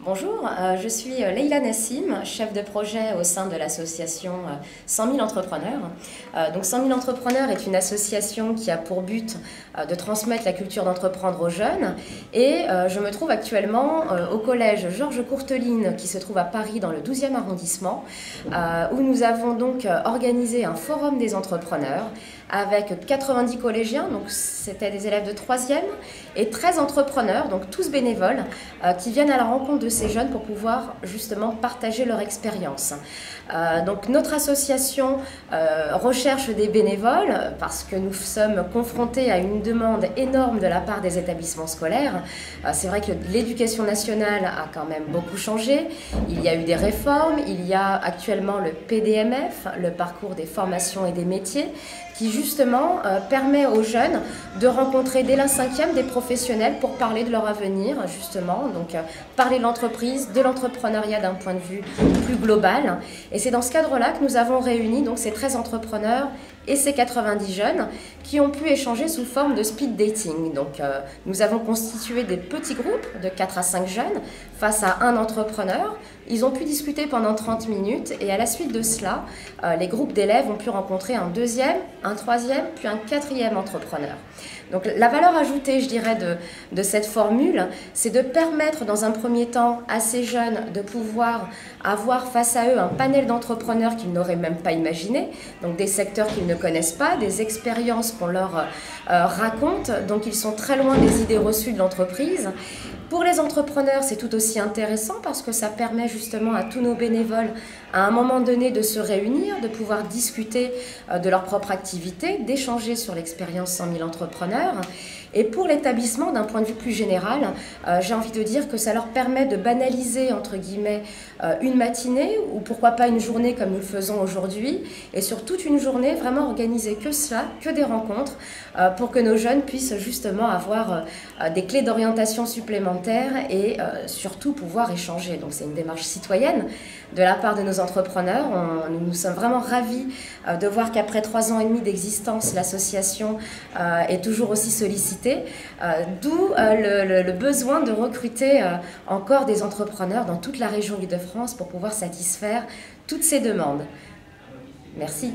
Bonjour, je suis Leïla Nassim, chef de projet au sein de l'association 100 000 entrepreneurs. Donc 100 000 entrepreneurs est une association qui a pour but de transmettre la culture d'entreprendre aux jeunes et je me trouve actuellement au collège Georges Courteline qui se trouve à Paris dans le 12e arrondissement où nous avons donc organisé un forum des entrepreneurs avec 90 collégiens, donc c'était des élèves de 3e, et 13 entrepreneurs, donc tous bénévoles, qui viennent à la rencontre de ces jeunes pour pouvoir justement partager leur expérience. Donc notre association recherche des bénévoles parce que nous sommes confrontés à une demande énorme de la part des établissements scolaires. C'est vrai que l'éducation nationale a quand même beaucoup changé, il y a eu des réformes, il y a actuellement le PDMF, le parcours des formations et des métiers, qui justement permet aux jeunes de rencontrer dès la 5e des professionnels pour parler de leur avenir, justement, donc parler de l'entreprise, de l'entrepreneuriat d'un point de vue plus global. Et c'est dans ce cadre-là que nous avons réuni donc ces 13 entrepreneurs et ces 90 jeunes qui ont pu échanger sous forme de speed dating. Donc nous avons constitué des petits groupes de 4 à 5 jeunes face à un entrepreneur. Ils ont pu discuter pendant 30 minutes et à la suite de cela, les groupes d'élèves ont pu rencontrer un 2e, un 3e, puis un 4e entrepreneur. Donc la valeur ajoutée, je dirais, de cette formule, c'est de permettre dans un premier temps à ces jeunes de pouvoir avoir face à eux un panel d'entrepreneurs qu'ils n'auraient même pas imaginé, donc des secteurs qu'ils ne connaissent pas, des expériences qu'on leur raconte, donc ils sont très loin des idées reçues de l'entreprise. Pour les entrepreneurs, c'est tout aussi intéressant parce que ça permet justement à tous nos bénévoles, à un moment donné, de se réunir, de pouvoir discuter de leur propre activité, d'échanger sur l'expérience 100 000 entrepreneurs. Et pour l'établissement, d'un point de vue plus général, j'ai envie de dire que ça leur permet de banaliser, entre guillemets, une matinée ou pourquoi pas une journée comme nous le faisons aujourd'hui. Et sur toute une journée, vraiment organiser que cela, que des rencontres, pour que nos jeunes puissent justement avoir des clés d'orientation supplémentaires et surtout pouvoir échanger. Donc c'est une démarche citoyenne de la part de nos entrepreneurs. Nous sommes vraiment ravis de voir qu'après 3 ans et demi d'existence, l'association est toujours aussi sollicitée, d'où le besoin de recruter encore des entrepreneurs dans toute la région Île-de-France pour pouvoir satisfaire toutes ces demandes. Merci.